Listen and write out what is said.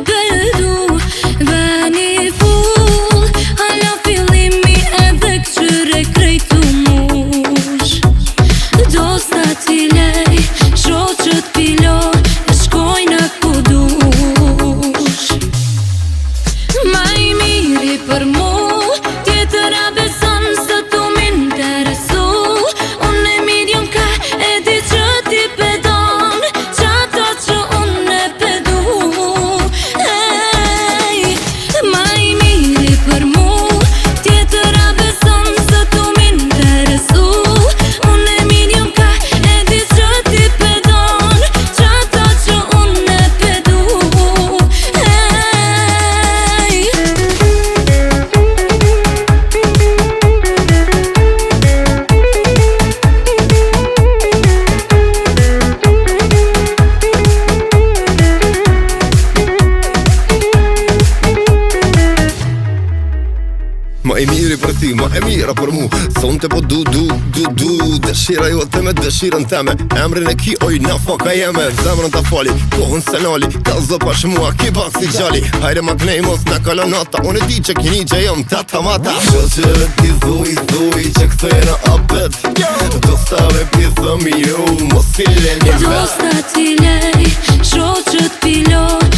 bedu Veni full Hala fillimi edhe këqyre krejtu mush Dosta t'i lej Shoqët pilo Shkojnë ku dush Ma I miri për mu Tjetëra beson së tu m'interesu Unë e medium ka e di që ti pedon Qato që unë e pedu Ma I miri për mu Tjetëra beson së tu m'interesu Unë e medium ka e di që ti pedon Qato që unë e pedu Ma I miri për ti, ma e mira për mu Thonte po du Dëshira jote me dëshirën teme Emrin e ki oj na foka jeme Zemrën ta fali, kohën se nali Ka zë pash mua, ki pak si gjali Hajre ma knej mos në kolonata Unë e di që kini që jom tata mata Shoqëve ti thuj që këthejna apet Dostave pithëm jo Mos i lenje Dosta t'i lej Shoqët pilo